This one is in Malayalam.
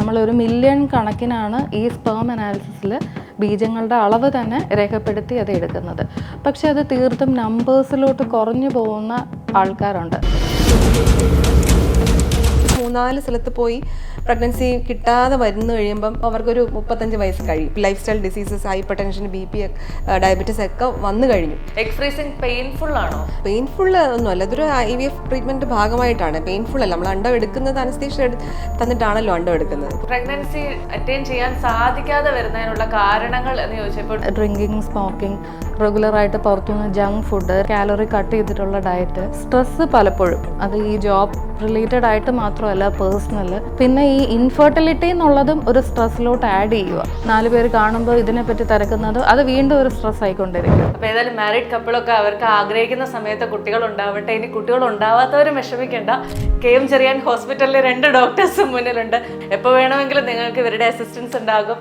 നമ്മളൊരു മില്യൺ കണക്കിനാണ് ഈ സ്പേം അനാലിസിസിൽ ബീജങ്ങളുടെ അളവ് തന്നെ രേഖപ്പെടുത്തി അത് എടുക്കുന്നത്. പക്ഷെ അത് തീർത്തും നമ്പേഴ്സിലോട്ട് കുറഞ്ഞു പോകുന്ന ആൾക്കാരുണ്ട്. 3-4 സ്ഥലത്ത് പോയി പ്രഗ്നൻസി കിട്ടാതെ വരുന്നു കഴിയുമ്പം അവർക്കൊരു 35 വയസ്സ് കഴിയും. Life style diseases, hyper tension, BP, diabetes ഒക്കെ വന്നു കഴിഞ്ഞു. എഗ് ഫ്രീസിങ് പെയിൻഫുൾ ആണോ? പെയിൻഫുൾ ഒന്നുമല്ല, ഇതൊരു IVF ട്രീറ്റ്മെന്റ് ഭാഗമായിട്ടാണ്. പെയിൻഫുൾ അല്ല, നമ്മൾ അണ്ടം എടുക്കുന്നത് അനസ്തീഷ്യ തന്നിട്ടാണല്ലോ അണ്ടം എടുക്കുന്നത്. പ്രഗ്നൻസി അറ്റൈൻ ചെയ്യാൻ സാധിക്കാതെ വരുന്നതിനുള്ള കാരണങ്ങൾ എന്ന് ചോദിച്ചപ്പോൾ ഡ്രിങ്കിങ്, സ്മോക്കിംഗ്, റെഗുലറായിട്ട് പുറത്തുനിന്ന് ജങ്ക് ഫുഡ്, കാലറി കട്ട് ചെയ്തിട്ടുള്ള ഡയറ്റ്, സ്ട്രെസ്സ് പലപ്പോഴും അത് ഈ ജോബ് റിലേറ്റഡ് ആയിട്ട് മാത്രമല്ല പേഴ്സണൽ. പിന്നെ ഈ ഇൻഫെർട്ടിലിറ്റി എന്നുള്ളതും ഒരു സ്ട്രെസ്സിലോട്ട് ആഡ് ചെയ്യുക. 4 പേര് കാണുമ്പോൾ ഇതിനെപ്പറ്റി തിരക്കുന്നത് അത് വീണ്ടും ഒരു സ്ട്രെസ് ആയിക്കൊണ്ടിരിക്കും. അപ്പോൾ ഏതായാലും മാരീഡ് കപ്പിളൊക്കെ അവർക്ക് ആഗ്രഹിക്കുന്ന സമയത്ത് കുട്ടികൾ ഉണ്ടാവട്ടെ. ഇനി കുട്ടികൾ ഉണ്ടാവാത്തവരും വിഷമിക്കേണ്ട. KM ചെറിയാൻ ഹോസ്പിറ്റലിൽ 2 ഡോക്ടേഴ്സും മുന്നിലുണ്ട്. എപ്പോൾ വേണമെങ്കിലും നിങ്ങൾക്ക് ഇവരുടെ അസിസ്റ്റൻസ് ഉണ്ടാകും.